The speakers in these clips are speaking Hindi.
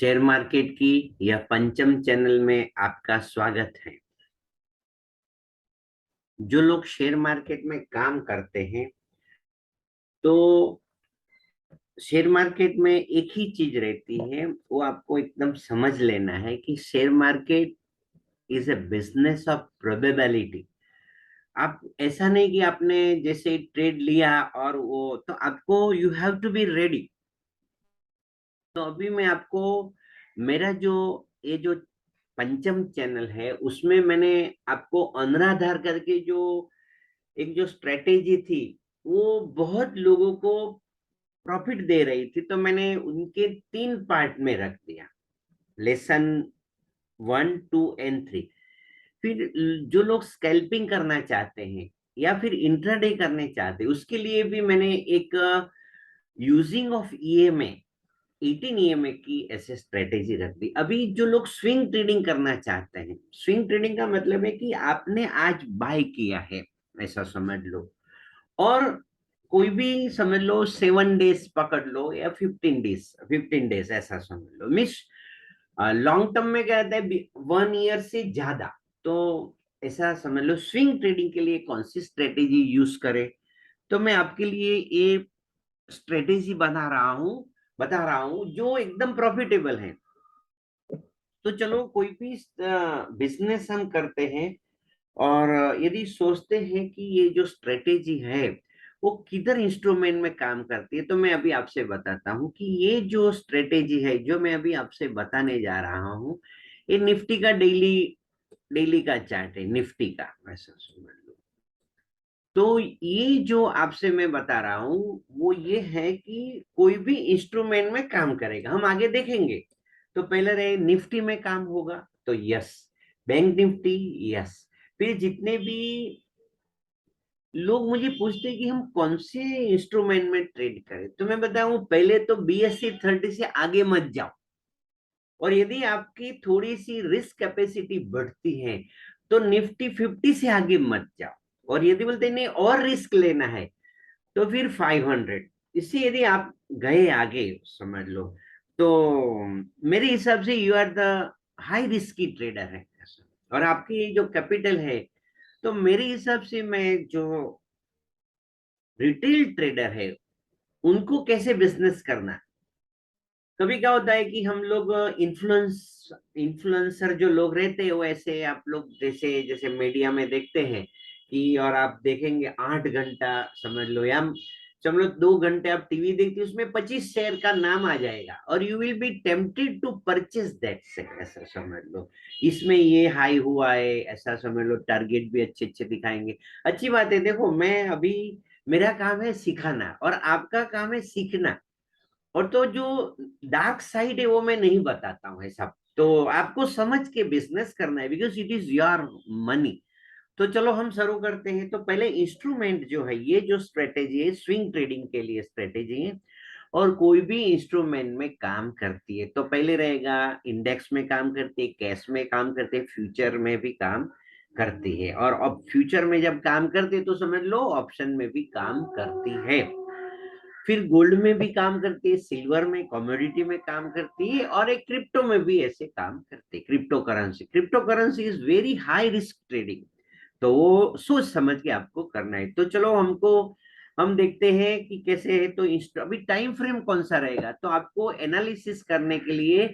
शेयर मार्केट की यह पंचम चैनल में आपका स्वागत है। जो लोग शेयर मार्केट में काम करते हैं, तो शेयर मार्केट में एक ही चीज रहती है, वो आपको एकदम समझ लेना है कि share market is a business of probability. आप ऐसा नहीं कि आपने जैसे ट्रेड लिया और वो, तो आपको you have to be ready. तो अभी मैं आपको मेरा जो ये जो पंचम चैनल है उसमें मैंने आपको अनराधार करके जो एक जो स्ट्रेटेजी थी, वो बहुत लोगों को प्रॉफिट दे रही थी, तो मैंने उनके 3 पार्ट में रख दिया। Lesson 1, 2 and 3। फिर जो लोग स्कैल्पिंग करना चाहते हैं या फिर इंट्राडे करने चाहते हैं, उसके लिए भी मैंने एक यूजिंग ऑफ ईएमए 18 ईएमए की ऐसे स्ट्रेटेजी रख दी। अभी जो लोग स्विंग ट्रेडिंग करना चाहते हैं, स्विंग ट्रेडिंग का मतलब है कि आपने आज बाय किया है, ऐसा समझ लो, और कोई भी समझ लो 7 डेज पकड़ लो या 15 डेज, 15 डेज ऐसा समझ लो। मिस लॉन्ग टर्म में क्या रहता है, 1 ईयर से ज्यादा। तो ऐसा समझ लो स्विंग ट्रेडिंग के लिए कौन सी स्ट्रेटेजी यूज करे, तो मैं आपके लिए ये स्ट्रेटेजी बता रहा हूँ जो एकदम प्रॉफिटेबल है। तो चलो, कोई भी बिजनेस हम करते हैं और यदि सोचते हैं कि ये जो स्ट्रेटेजी है वो किधर इंस्ट्रूमेंट में काम करती है, तो मैं अभी आपसे बताता हूँ कि ये जो स्ट्रेटेजी है जो मैं अभी आपसे बताने जा रहा हूँ, ये निफ्टी का डेली डेली का चार्ट है, निफ्टी का, ऐसा समझ लो। तो ये जो आपसे मैं बता रहा हूँ वो ये है कि कोई भी इंस्ट्रूमेंट में काम करेगा, हम आगे देखेंगे। तो पहले रहे निफ्टी में काम होगा, तो यस, बैंक निफ्टी, यस। फिर जितने भी लोग मुझे पूछते हैं कि हम कौन से इंस्ट्रूमेंट में ट्रेड करें, तो मैं बताऊं, पहले तो BSE 30 से आगे मत जाओ। और यदि आपकी थोड़ी सी रिस्क कैपेसिटी बढ़ती है तो निफ्टी 50 से आगे मत जाओ। और यदि बोलते हैं नहीं और रिस्क लेना है, तो फिर 500। इससे यदि आप गए आगे, समझ लो, तो मेरे हिसाब से you are the high risky trader है। और आपकी जो कैपिटल है, तो मेरे हिसाब से मैं जो रिटेल ट्रेडर है उनको कैसे बिजनेस करना है। कभी क्या होता है कि हम लोग इन्फ्लुएंसर जो लोग रहते हैं, वो ऐसे आप लोग जैसे जैसे मीडिया में देखते हैं कि, और आप देखेंगे 8 घंटा समझ लो, या समझ लो 2 घंटे आप टीवी देखते, उसमें 25 शेयर का नाम आ जाएगा और you will be tempted to purchase that share, ऐसा समझ लो। इसमें ये हाई हुआ है, ऐसा समझ लो, टारगेट भी अच्छे अच्छे दिखाएंगे। अच्छी बात है, देखो मैं अभी, मेरा काम है सिखाना और आपका काम है सीखना। और तो जो डार्क साइड है वो मैं नहीं बताता हूँ ऐसा। तो आपको समझ के बिजनेस करना है, because it is your money. तो चलो हम शुरू करते हैं। तो पहले इंस्ट्रूमेंट जो है, ये जो स्ट्रेटेजी है स्विंग ट्रेडिंग के लिए स्ट्रेटेजी है, और कोई भी इंस्ट्रूमेंट में काम करती है। तो पहले रहेगा इंडेक्स में काम करती है, कैश में काम करती है, फ्यूचर में भी काम करती है। और अब फ्यूचर में जब काम करती है तो समझ लो ऑप्शन में भी काम करती है। फिर गोल्ड में भी काम करती है, सिल्वर में, कमोडिटी में काम करती है, और एक क्रिप्टो में भी ऐसे काम करती है। Crypto currency is very high risk trading, तो वो सोच समझ के आपको करना है। तो चलो हम देखते हैं कि कैसे है। तो अभी टाइम फ्रेम कौन सा रहेगा, तो आपको एनालिसिस करने के लिए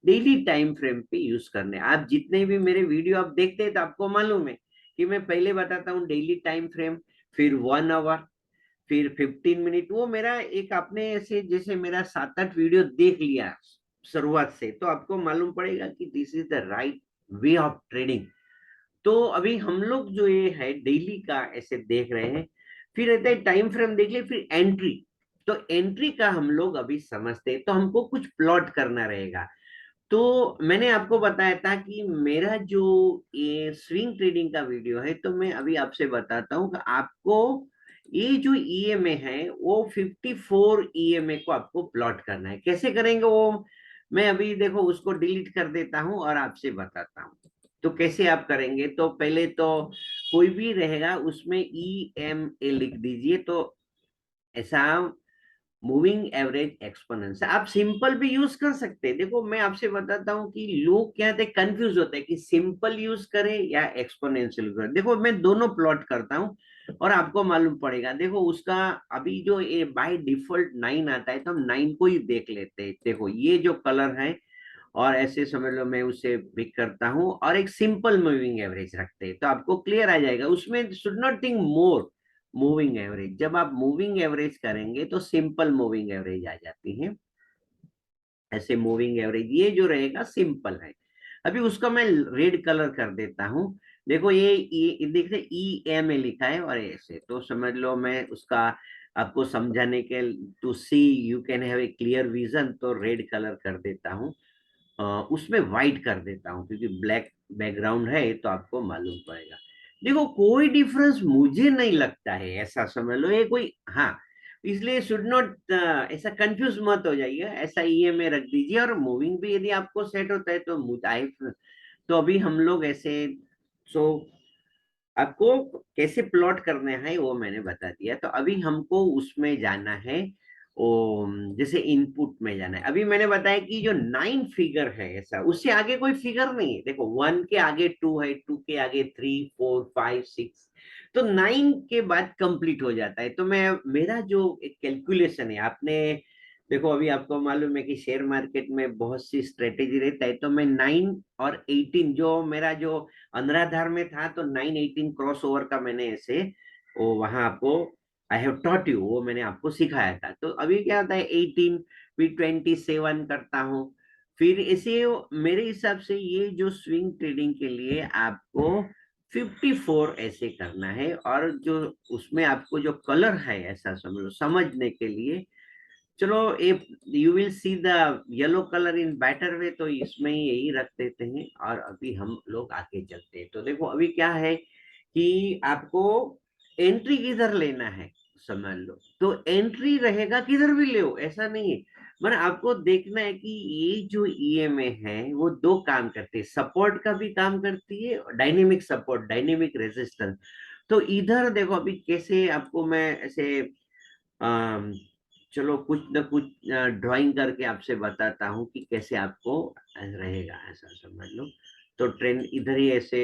डेली टाइम फ्रेम पे यूज करने। आप जितने भी मेरे वीडियो आप देखते हैं तो आपको मालूम है कि मैं पहले बताता हूँ डेली टाइम फ्रेम, फिर 1 आवर, फिर 15 मिनट। वो मेरा एक, आपने ऐसे जैसे मेरा 7-8 वीडियो देख लिया शुरुआत से, तो आपको मालूम पड़ेगा कि this is the right way of trading. तो अभी हम लोग जो ये है डेली का ऐसे देख रहे हैं। फिर रहता है टाइम फ्रेम देख ले, फिर एंट्री। तो एंट्री का हम लोग अभी समझते हैं, तो हमको कुछ प्लॉट करना रहेगा। तो मैंने आपको बताया था कि मेरा जो ये स्विंग ट्रेडिंग का वीडियो है, तो मैं अभी आपसे बताता हूँ कि आपको ये जो ईएमए है वो 54 ईएमए को आपको प्लॉट करना है। कैसे करेंगे वो मैं अभी, देखो, उसको डिलीट कर देता हूँ और आपसे बताता हूँ। तो कैसे आप करेंगे, तो पहले तो कोई भी रहेगा उसमें ईएमए लिख दीजिए। तो ऐसा मूविंग एवरेज एक्सपोनेंशियल आप सिंपल भी यूज कर सकते हैं। देखो मैं आपसे बताता हूँ कि लोग क्या थे कंफ्यूज होते हैं कि सिंपल यूज करें या एक्सपोनेंशियल करें। देखो मैं दोनों प्लॉट करता हूँ और आपको मालूम पड़ेगा। देखो उसका अभी जो ये बाय डिफॉल्ट 9 आता है तो हम 9 को ही देख लेते हैं। देखो ये जो कलर है और ऐसे समझ लो मैं उसे पिक करता हूँ और एक सिंपल मूविंग एवरेज रखते हैं तो आपको क्लियर आ जाएगा। उसमें should not think more moving average. जब आप मूविंग एवरेज करेंगे तो सिंपल मूविंग एवरेज आ जाती है। ऐसे मूविंग एवरेज ये जो रहेगा सिंपल है। अभी उसका मैं रेड कलर कर देता हूँ। देखो ये देख रहे ई एम ए लिखा है और ऐसे तो समझ लो मैं उसका आपको समझाने के to see you can have a clear vision तो रेड कलर कर देता हूँ। उसमें व्हाइट कर देता हूँ क्योंकि ब्लैक बैकग्राउंड है तो आपको मालूम पड़ेगा। देखो कोई डिफरेंस मुझे नहीं लगता है ऐसा समझ लो ये कोई। हाँ इसलिए शुड नॉट ऐसा कंफ्यूज मत हो जाइए। ऐसा ईएमए रख दीजिए और मूविंग भी यदि आपको सेट होता है तो मुझे तो अभी हम लोग ऐसे सो आपको कैसे प्लॉट करने हैं वो मैंने बता दिया। तो अभी हमको उसमें जाना है ओ जैसे इनपुट में जाना है। अभी मैंने बताया कि जो 9 फिगर है ऐसा उससे आगे कोई फिगर नहीं है। देखो 1 के आगे 2 है, 2 के आगे 3 4 5 6 तो 9 के बाद कंप्लीट हो जाता है। तो मैं मेरा जो एक कैलकुलेशन है आपने देखो अभी आपको मालूम है कि शेयर मार्केट में बहुत सी स्ट्रेटेजी रहता है। तो मैं 9 और 18 जो मेरा जो अनराधार में था तो 9 18 क्रॉस ओवर का मैंने ऐसे वो वहां आपको आई हैव टॉट यू वो मैंने आपको सिखाया था। तो अभी क्या होता है 18 फिर 27 करता हूँ। फिर ऐसे मेरे हिसाब से ये जो स्विंग ट्रेडिंग के लिए आपको 54 ऐसे करना है। और जो उसमें आपको जो कलर है ऐसा समझ लो समझने के लिए चलो if you will see the yellow colour in better way तो इसमें ही यही रख देते हैं। और अभी हम लोग आगे चलते हैं। तो देखो अभी क्या है कि आपको एंट्री किधर लेना है समझ लो। तो एंट्री रहेगा किधर भी ले ऐसा नहीं है। मतलब आपको देखना है कि ये जो ईएमए है वो दो काम करते हैं। सपोर्ट का भी काम करती है डायनेमिक सपोर्ट डायनेमिक रेजिस्टेंस। तो इधर देखो अभी कैसे आपको मैं ऐसे अम, चलो कुछ ना कुछ ड्राइंग करके आपसे बताता हूँ कि कैसे आपको रहेगा ऐसा समझ लो। तो ट्रेंड इधर ही ऐसे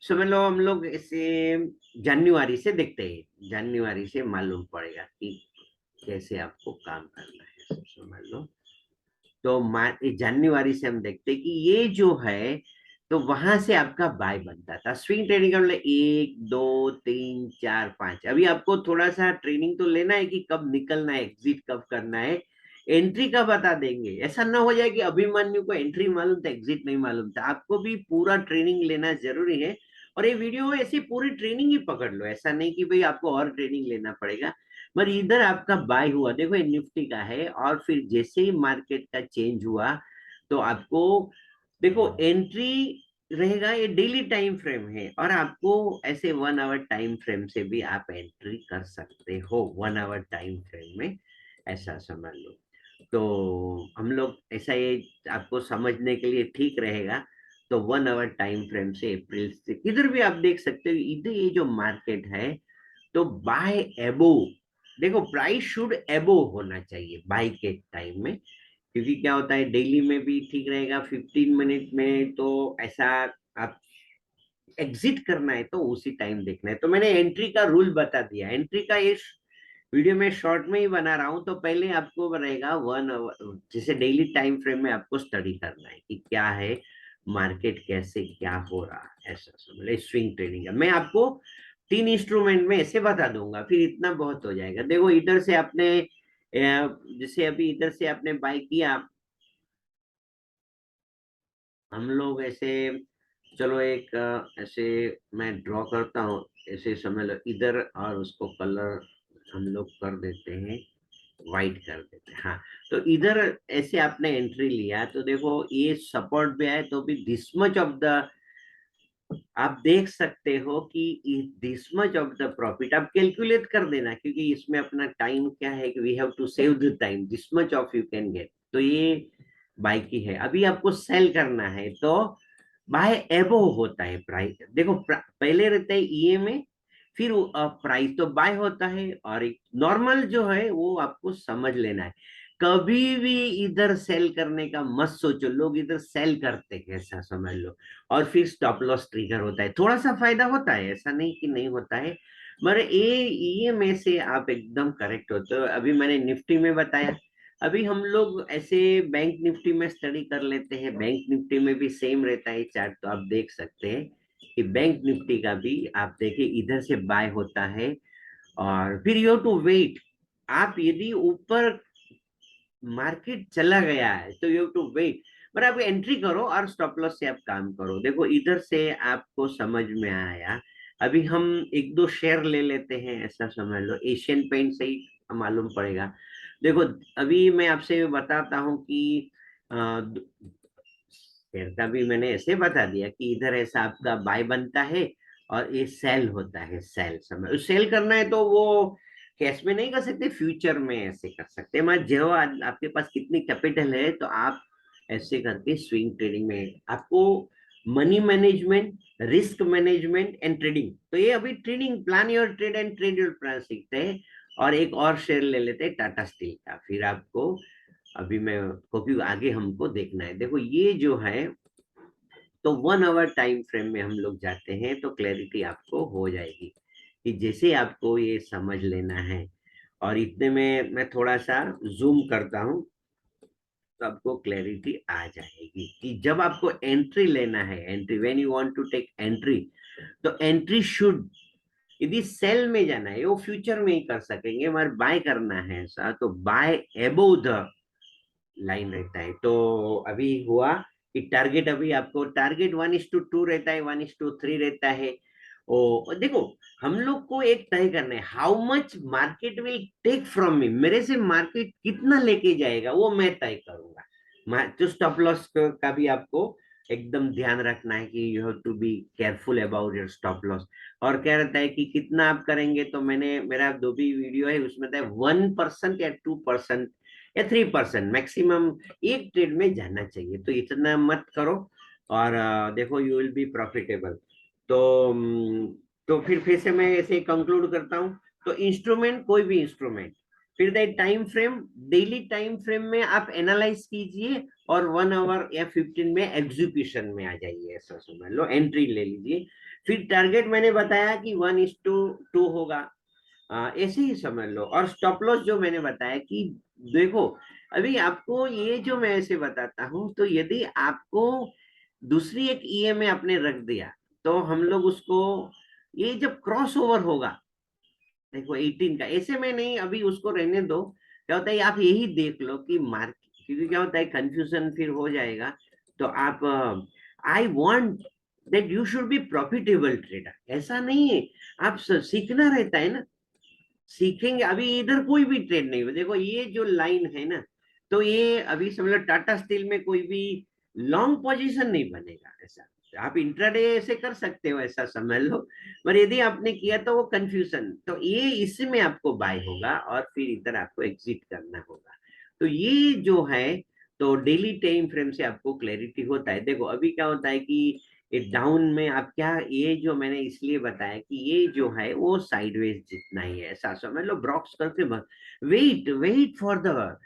समझ लो हम लोग ऐसे जनवरी से देखते हैं। जनवरी से मालूम पड़ेगा कि कैसे आपको काम करना है सब समझ लो। तो जनवरी से हम देखते हैं कि ये जो है तो वहां से आपका बाय बनता था। स्विंग ट्रेडिंग का मतलब 1 2 3 4 5। अभी आपको थोड़ा सा ट्रेनिंग तो लेना है कि कब निकलना है एग्जिट कब करना है एंट्री का बता देंगे। ऐसा ना हो जाए कि अभिमन्यु को एंट्री मालूम था एग्जिट नहीं मालूम था। आपको भी पूरा ट्रेनिंग लेना जरूरी है। और ये वीडियो ऐसी पूरी ट्रेनिंग ही पकड़ लो। ऐसा नहीं कि भाई आपको और ट्रेनिंग लेना पड़ेगा। पर इधर आपका बाय हुआ देखो ये निफ्टी का है और फिर जैसे ही मार्केट का चेंज हुआ तो आपको देखो एंट्री रहेगा। ये डेली टाइम फ्रेम है और आपको ऐसे 1 आवर टाइम फ्रेम से भी आप एंट्री कर सकते हो 1 आवर टाइम फ्रेम में ऐसा समझ लो। तो हम लोग ऐसा ये आपको समझने के लिए ठीक रहेगा। तो 1 आवर टाइम फ्रेम से अप्रैल से किधर भी आप देख सकते हो इधर ये जो मार्केट है तो बाय एबो देखो प्राइस शुड एबो होना चाहिए बाय के टाइम में। क्योंकि क्या होता है डेली में भी ठीक रहेगा 15 मिनट में तो ऐसा आप एग्जिट करना है तो उसी टाइम देखना है। तो मैंने एंट्री का रूल बता दिया। एंट्री का इस वीडियो में शॉर्ट में ही बना रहा हूं। तो पहले आपको रहेगा 1 आवर जैसे डेली टाइम फ्रेम में आपको स्टडी करना है कि क्या है मार्केट कैसे क्या हो रहा है ऐसा समझ स्विंग ट्रेडिंग का मैं आपको 3 इंस्ट्रूमेंट में ऐसे बता दूंगा फिर इतना बहुत हो जाएगा। देखो इधर से आपने जैसे अभी इधर से आपने बाय किया हम लोग ऐसे चलो एक ऐसे मैं ड्रॉ करता हूँ ऐसे समझ लो इधर और उसको कलर हम लोग कर देते हैं वाइट कर देते हैं। हाँ तो इधर ऐसे आपने एंट्री लिया तो देखो ये सपोर्ट भी है तो भी दिस मच ऑफ द आप देख सकते हो कि this much of the profit आप कैलकुलेट कर देना क्योंकि इसमें अपना टाइम क्या है कि we have to save the time this much of you can get. तो ये बाय की है। अभी आपको सेल करना है तो बाय एबो होता है प्राइस। देखो पहले रहता है ईएमए फिर प्राइस तो बाय होता है, और एक नॉर्मल जो है वो आपको समझ लेना है। कभी भी इधर सेल करने का मत सोचो, लोग इधर सेल करते हैं ऐसा समझ लो, और फिर स्टॉप लॉस ट्रिगर होता है, थोड़ा सा फायदा होता है, ऐसा नहीं कि नहीं होता है। मगर ये में से आप एकदम करेक्ट होते हो। अभी मैंने निफ्टी में बताया, अभी हम लोग ऐसे बैंक निफ्टी में स्टडी कर लेते हैं, बैंक निफ्टी में भी सेम रहता है चार्ट, तो आप देख सकते हैं कि बैंक निफ्टी का भी आप देखिए इधर से बाय होता है, और फिर यू टू वेट। आप यदि ऊपर मार्केट चला गया है तो यू टू वेट, पर आप एंट्री करो और स्टॉप लॉस से आप काम करो। देखो इधर से आपको समझ में आया। अभी हम एक दो शेयर ले लेते हैं, ऐसा समझ लो एशियन पेंट से ही मालूम पड़ेगा। देखो अभी मैं आपसे बताता हूँ कि शेयर का भी मैंने ऐसे बता दिया कि इधर ऐसा आपका बाय बनता है और ये सेल होता है, सेल समझ, सेल करना है तो वो कैश में नहीं कर सकते, फ्यूचर में ऐसे कर सकते हैं। मैं जो आपके पास कितनी कैपिटल है तो आप ऐसे करके स्विंग ट्रेडिंग में आपको money management, risk management and trading, तो ये अभी trading plan your trade and trade your plan सीखते हैं। और एक और शेयर ले लेते हैं टाटा स्टील का, फिर आपको अभी मैं, क्योंकि आगे हमको देखना है। देखो ये जो है, तो 1 आवर टाइम फ्रेम में हम लोग जाते हैं तो क्लैरिटी आपको हो जाएगी कि जैसे आपको ये समझ लेना है। और इतने में मैं थोड़ा सा जूम करता हूं तो आपको क्लैरिटी आ जाएगी कि जब आपको एंट्री लेना है, entry when you want to take entry, तो एंट्री शुड, यदि सेल में जाना है वो फ्यूचर में ही कर सकेंगे, हमारे बाय करना है ऐसा तो बाय एबोव द लाइन रहता है। तो अभी हुआ कि टारगेट, अभी आपको टारगेट 1:2 रहता है, 1:3 रहता है। ओ देखो, हम लोग को एक तय करना है, how much market will take from me, मेरे से मार्केट कितना लेके जाएगा वो मैं तय करूंगा। तो स्टॉप लॉस का भी आपको एकदम ध्यान रखना है कि you have to be careful about your stop loss. और क्या रहता है कि कितना आप करेंगे, तो मैंने मेरा दो भी वीडियो है उसमें था 1% या 2% या 3% मैक्सिमम एक ट्रेड में जाना चाहिए, तो इतना मत करो। और देखो यू विल बी प्रॉफिटेबल। तो फिर से मैं ऐसे कंक्लूड करता हूँ। तो इंस्ट्रूमेंट, कोई भी इंस्ट्रूमेंट, फिर the time frame, daily time frame में आप एनालाइज कीजिए, और 1 आवर या 15 में एग्जीक्यूशन में आ जाइए, ऐसा समझ लो, एंट्री ले लीजिए। फिर टारगेट मैंने बताया कि 1:2 होगा, ऐसे ही समझ लो। और स्टॉप लॉस जो मैंने बताया कि देखो, अभी आपको ये जो मैं ऐसे बताता हूं, तो यदि आपको दूसरी एक ईएमए आपने रख दिया, तो हम लोग उसको, ये जब क्रॉस ओवर होगा, देखो 18 का, ऐसे में नहीं, अभी उसको रहने दो। क्या होता है आप यही देख लो कि मार्केट, क्योंकि क्या होता है कंफ्यूजन फिर हो जाएगा। तो आप, I want that you should be profitable trader, ऐसा नहीं है, आप सीखना रहता है ना, सीखेंगे। अभी इधर कोई भी ट्रेड नहीं हो, देखो ये जो लाइन है ना, तो ये अभी समझ लो टाटा स्टील में कोई भी लॉन्ग पोजीशन नहीं बनेगा ऐसा। आप इंट्राडे ऐसे कर सकते हो, ऐसा समझ लो, पर यदि आपने किया तो वो कंफ्यूजन, तो ये इसमें आपको बाय होगा और फिर इधर आपको एग्जिट करना होगा। तो ये जो है, तो डेली टाइम फ्रेम से आपको क्लैरिटी होता है। देखो अभी क्या होता है कि ये डाउन में आप क्या, ये जो मैंने इसलिए बताया कि ये जो है वो साइडवेज जितना ही है, ऐसा समझ लो, ब्रॉक्स करके wait wait for the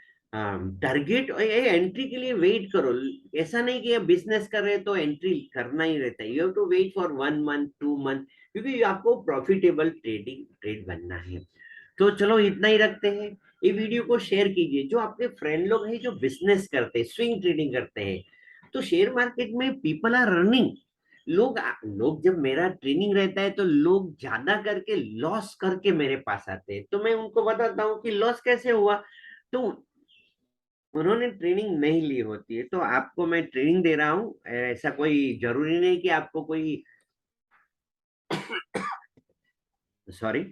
target, entry के लिए वेट करो। ऐसा नहीं कि आप बिजनेस कर रहे हैं तो एंट्री करना ही रहता है, you have to wait for 1 month 2 month, क्योंकि आपको प्रॉफिटेबल ट्रेड बनना है। तो चलो इतना ही रखते हैं। ये वीडियो को शेयर कीजिए, जो आपके फ्रेंड लोग हैं जो बिजनेस करते हैं, स्विंग ट्रेडिंग करते हैं। तो शेयर मार्केट में पीपल आर रनिंग, लोग लोग जब मेरा ट्रेनिंग रहता है तो लोग ज्यादा करके लॉस करके मेरे पास आते हैं, तो मैं उनको बताता हूँ कि लॉस कैसे हुआ। तो उन्होंने ट्रेनिंग नहीं ली होती है, तो आपको मैं ट्रेनिंग दे रहा हूँ, ऐसा कोई जरूरी नहीं कि आपको कोई, सॉरी,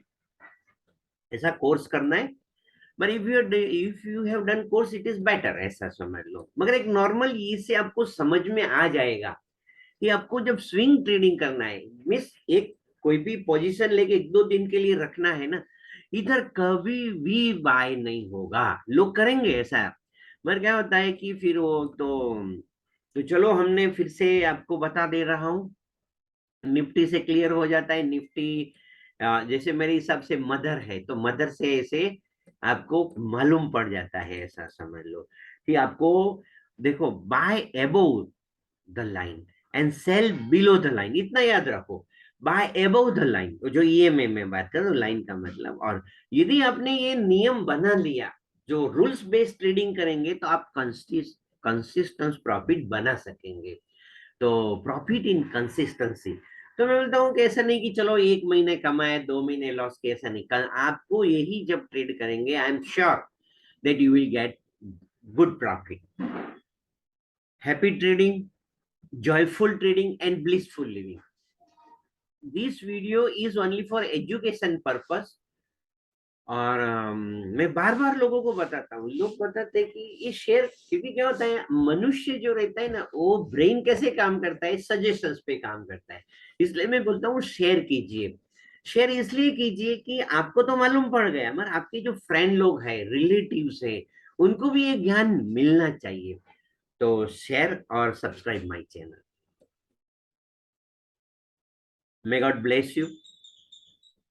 ऐसा कोर्स करना है। But if you have done course it is better, ऐसा समझ लो। मगर एक नॉर्मल इससे आपको समझ में आ जाएगा कि आपको जब स्विंग ट्रेडिंग करना है, मिस एक कोई भी पोजीशन लेके 1-2 दिन के लिए रखना है ना, इधर कभी भी बाय नहीं होगा। लोग करेंगे ऐसा, मगर क्या होता है कि फिर वो तो चलो हमने फिर से आपको बता दे रहा हूँ, निफ्टी से क्लियर हो जाता है। निफ्टी जैसे मेरे हिसाब से मदर है तो मदर से ऐसे आपको मालूम पड़ जाता है, ऐसा समझ लो कि आपको देखो, buy above the line and sell below the line, इतना याद रखो। बाय अबोव द लाइन, जो ईएमए में बात कर रहा हूँ, लाइन का मतलब। और यदि आपने ये नियम बना लिया, जो रूल्स बेस्ड ट्रेडिंग करेंगे, तो आप कंसिस्टेंट प्रॉफिट बना सकेंगे। तो प्रॉफिट इन कंसिस्टेंसी। तो मैं बोलता हूँ कि ऐसा नहीं कि चलो 1 महीने कमाए 2 महीने लॉस किया, ऐसा नहीं। आपको यही जब ट्रेड करेंगे, I am sure that you will get good profit. Happy trading, joyful trading and blissful living. This video is only for education purpose। और मैं बार बार लोगों को बताता हूँ, लोग बताते हैं कि ये शेयर, क्योंकि क्या होता है, मनुष्य जो रहता है ना, वो ब्रेन कैसे काम करता है, सजेशंस पे काम करता है। इसलिए मैं बोलता हूँ शेयर कीजिए। शेयर इसलिए कीजिए कि आपको तो मालूम पड़ गया, मगर आपके जो फ्रेंड लोग हैं, रिलेटिव्स हैं, उनको भी ये ज्ञान मिलना चाहिए। तो शेयर और subscribe my channel. May God bless you.